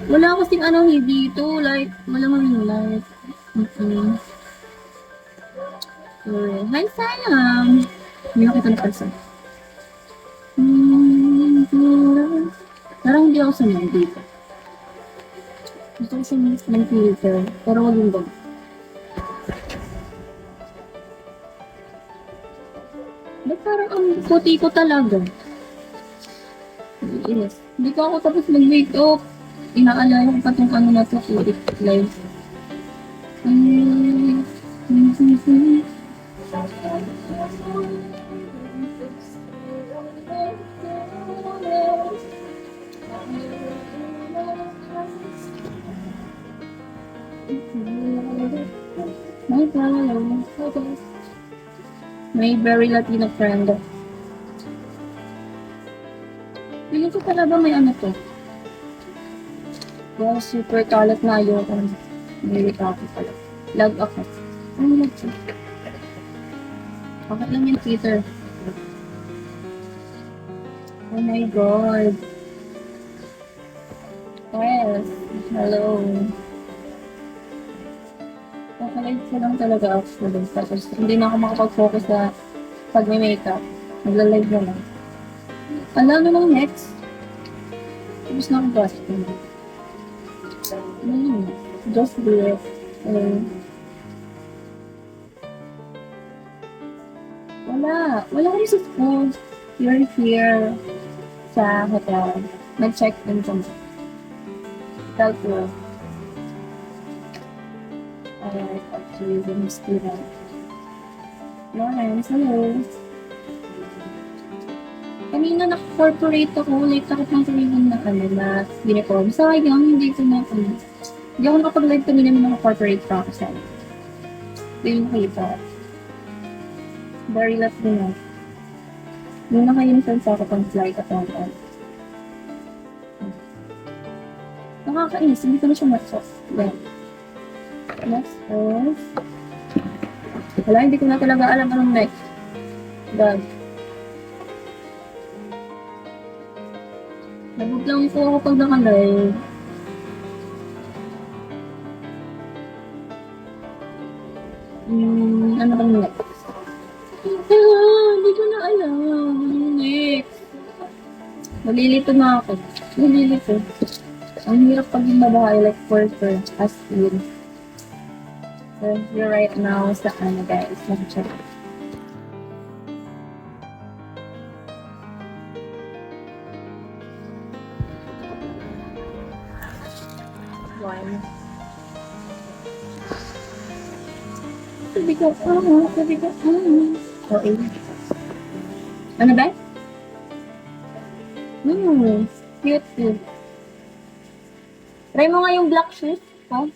Wala kasing ano dito, like, wala mang light. Sorry. Hi, Sayang! Hindi ako kita napansin. Parang hindi ako sanay dito. Gusto ko siya ng filter, pero wag yung bag. Ba't parang ang puti ko talaga? Yes. Hindi ko ako tapos mag-wake up. Inaalala ko pa itong ano na to, live. May very Latino friend. Feeling ko talaga may ano to. Wow, super kalat na yun. May copy pala. Log ako. Ano log siya? Bakit lang yung Twitter? Oh my God. Yes. Hello. Kakalive ko lang talaga actually. Tapos hindi na ako makapag-focus sa pag-makeup. Nagla-live na lang. Alam na lang next. Tapos na akong costume. Just do it. Wala kami sa school. You're here sa hotel. Nag-check-in kami. Hotel tour. Alright, actually, the student. Lawrence, hello. Kanina naka-corporate ako. Late ako pang tumingin na uniform. Sayang, hindi ko na Hindi ako nakapag-live kanina ng mga corporate pa ako sa Hindi yung nakita. Very last din ako. Yung naka-uniform sa ako pang flight attendant. Nakakainis, hindi ko na siya matsos. Then, next is... Wala, hindi ko na talaga alam anong next. God. Nabuglang po ako pag naka-live. Ano bang next? Hindi ko na alam. Next. Nalilito na ako. Nalilito. Ang hirap pag yung babae, like for as in. So, you're right now sa guys. Mag-check. One. Sabi ko, Okay. Ano ba? Cute. Try mo nga yung black shoes, ha?